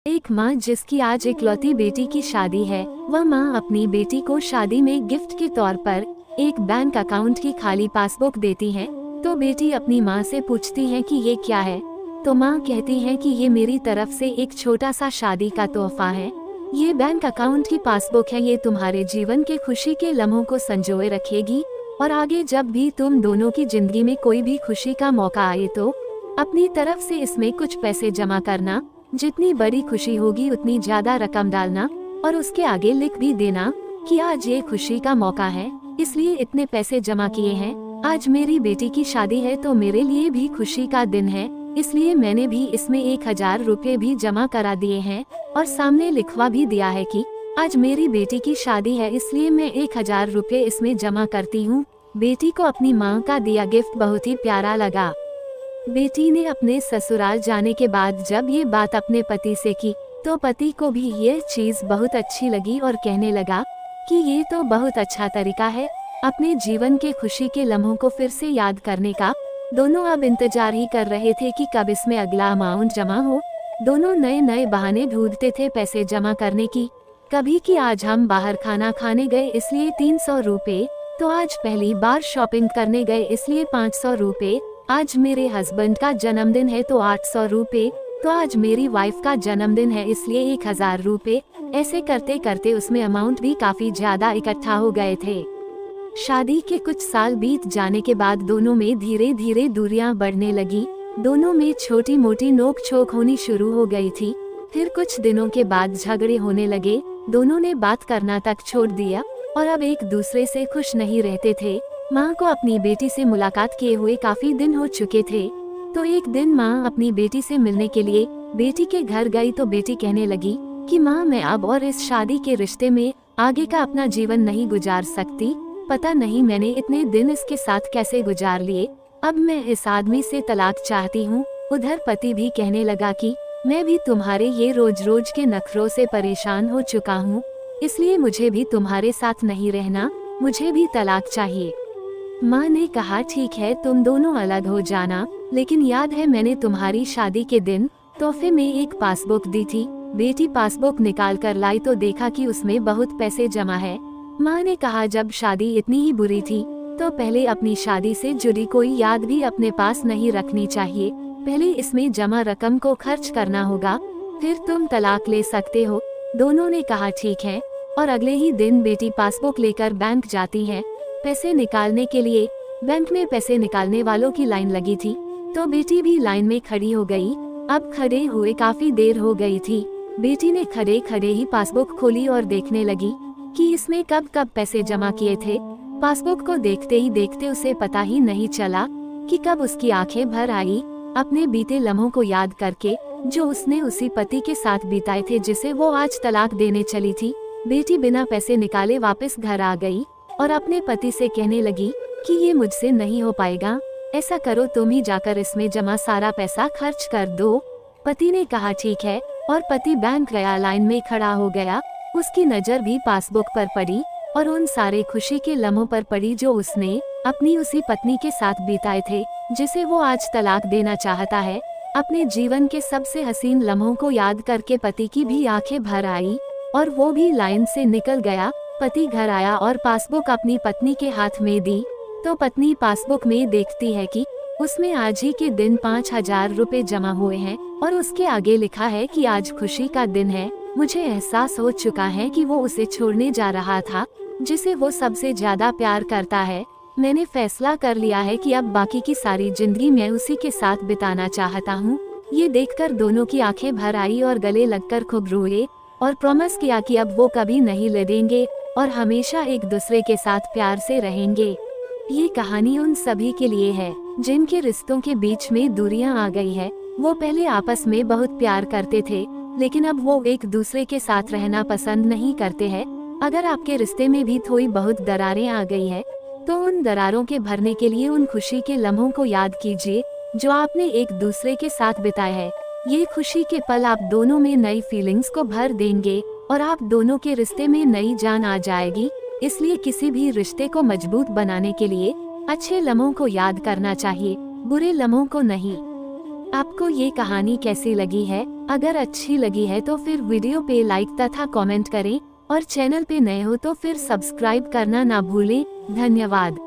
एक माँ जिसकी आज इकलौती बेटी की शादी है, वह माँ अपनी बेटी को शादी में गिफ्ट के तौर पर एक बैंक अकाउंट की खाली पासबुक देती है। तो बेटी अपनी माँ से पूछती है कि ये क्या है। तो माँ कहती है कि ये मेरी तरफ से एक छोटा सा शादी का तोहफा है। ये बैंक अकाउंट की पासबुक है, ये तुम्हारे जीवन के खुशी के लम्हों को संजोए रखेगी और आगे जब भी तुम दोनों की जिंदगी में कोई भी खुशी का मौका आए तो अपनी तरफ से इसमें कुछ पैसे जमा करना। जितनी बड़ी खुशी होगी उतनी ज्यादा रकम डालना और उसके आगे लिख भी देना कि आज ये खुशी का मौका है, इसलिए इतने पैसे जमा किए हैं। आज मेरी बेटी की शादी है तो मेरे लिए भी खुशी का दिन है, इसलिए मैंने भी इसमें 1000 रुपए भी जमा करा दिए हैं और सामने लिखवा भी दिया है कि आज मेरी बेटी की शादी है, इसलिए मैं 1000 रुपए इसमें जमा करती हूँ। बेटी को अपनी माँ का दिया गिफ्ट बहुत ही प्यारा लगा। बेटी ने अपने ससुराल जाने के बाद जब ये बात अपने पति से की तो पति को भी ये चीज बहुत अच्छी लगी और कहने लगा कि ये तो बहुत अच्छा तरीका है अपने जीवन के खुशी के लम्हों को फिर से याद करने का। दोनों अब इंतजार ही कर रहे थे कि कब इसमें अगला अमाउंट जमा हो। दोनों नए नए बहाने ढूंढते थे पैसे जमा करने की। कभी कि आज हम बाहर खाना खाने गए इसलिए 300 रुपए, तो आज पहली बार शॉपिंग करने गए इसलिए 500 रुपए, आज मेरे हस्बैंड का जन्मदिन है तो 800 रुपए, तो आज मेरी वाइफ का जन्मदिन है इसलिए 1000 रुपए। ऐसे करते करते उसमें अमाउंट भी काफी ज्यादा इकट्ठा हो गए थे। शादी के कुछ साल बीत जाने के बाद दोनों में धीरे धीरे दूरियां बढ़ने लगी। दोनों में छोटी मोटी नोक झोंक होनी शुरू हो गई थी। फिर कुछ दिनों के बाद झगड़े होने लगे। दोनों ने बात करना तक छोड़ दिया और अब एक दूसरे से खुश नहीं रहते थे। माँ को अपनी बेटी से मुलाकात किए हुए काफी दिन हो चुके थे, तो एक दिन माँ अपनी बेटी से मिलने के लिए बेटी के घर गई तो बेटी कहने लगी कि माँ, मैं अब और इस शादी के रिश्ते में आगे का अपना जीवन नहीं गुजार सकती। पता नहीं मैंने इतने दिन इसके साथ कैसे गुजार लिए, अब मैं इस आदमी से तलाक चाहती हूँ। उधर पति भी कहने लगा कि मैं भी तुम्हारे ये रोज रोज के नखरों से परेशान हो चुका हूँ, इसलिए मुझे भी तुम्हारे साथ नहीं रहना, मुझे भी तलाक चाहिए। माँ ने कहा ठीक है, तुम दोनों अलग हो जाना, लेकिन याद है मैंने तुम्हारी शादी के दिन तोहफे में एक पासबुक दी थी। बेटी पासबुक निकाल कर लाई तो देखा कि उसमें बहुत पैसे जमा है। माँ ने कहा जब शादी इतनी ही बुरी थी तो पहले अपनी शादी से जुड़ी कोई याद भी अपने पास नहीं रखनी चाहिए। पहले इसमें जमा रकम को खर्च करना होगा, फिर तुम तलाक ले सकते हो। दोनों ने कहा ठीक है और अगले ही दिन बेटी पासबुक लेकर बैंक जाती है पैसे निकालने के लिए। बैंक में पैसे निकालने वालों की लाइन लगी थी तो बेटी भी लाइन में खड़ी हो गई। अब खड़े हुए काफी देर हो गई थी। बेटी ने खड़े खड़े ही पासबुक खोली और देखने लगी कि इसमें कब कब पैसे जमा किए थे। पासबुक को देखते ही देखते उसे पता ही नहीं चला कि कब उसकी आंखें भर आई अपने बीते लम्हों को याद करके जो उसने उसी पति के साथ बिताए थे जिसे वो आज तलाक देने चली थी। बेटी बिना पैसे निकाले वापस घर आ गई और अपने पति से कहने लगी कि ये मुझसे नहीं हो पाएगा, ऐसा करो तुम ही जाकर इसमें जमा सारा पैसा खर्च कर दो। पति ने कहा ठीक है और पति बैंक गया, लाइन में खड़ा हो गया। उसकी नजर भी पासबुक पर पड़ी और उन सारे खुशी के लम्हों पर पड़ी जो उसने अपनी उसी पत्नी के साथ बिताए थे जिसे वो आज तलाक देना चाहता है। अपने जीवन के सबसे हसीन लम्हों को याद करके पति की भी आंखें भर आई और वो भी लाइन से निकल गया। पति घर आया और पासबुक अपनी पत्नी के हाथ में दी तो पत्नी पासबुक में देखती है कि उसमें आज ही के दिन 5000 रुपए जमा हुए हैं और उसके आगे लिखा है कि आज खुशी का दिन है। मुझे एहसास हो चुका है कि वो उसे छोड़ने जा रहा था जिसे वो सबसे ज्यादा प्यार करता है। मैंने फैसला कर लिया है कि अब बाकी की सारी जिंदगी मैं उसी के साथ बिताना चाहता हूँ। ये देखकर दोनों की आंखें भर आई और गले लगकर खूब रोए और प्रॉमिस किया कि अब वो कभी नहीं लड़ेंगे और हमेशा एक दूसरे के साथ प्यार से रहेंगे। ये कहानी उन सभी के लिए है जिनके रिश्तों के बीच में दूरियां आ गई है। वो पहले आपस में बहुत प्यार करते थे लेकिन अब वो एक दूसरे के साथ रहना पसंद नहीं करते हैं। अगर आपके रिश्ते में भी थोड़ी बहुत दरारें आ गई है तो उन दरारों के भरने के लिए उन खुशी के लम्हों को याद कीजिए जो आपने एक दूसरे के साथ बिताए हैं। ये खुशी के पल आप दोनों में नई फीलिंग्स को भर देंगे और आप दोनों के रिश्ते में नई जान आ जाएगी। इसलिए किसी भी रिश्ते को मजबूत बनाने के लिए अच्छे लम्हों को याद करना चाहिए, बुरे लम्हों को नहीं। आपको ये कहानी कैसी लगी है? अगर अच्छी लगी है तो फिर वीडियो पे लाइक तथा कमेंट करें और चैनल पे नए हो तो फिर सब्सक्राइब करना ना भूलें। धन्यवाद।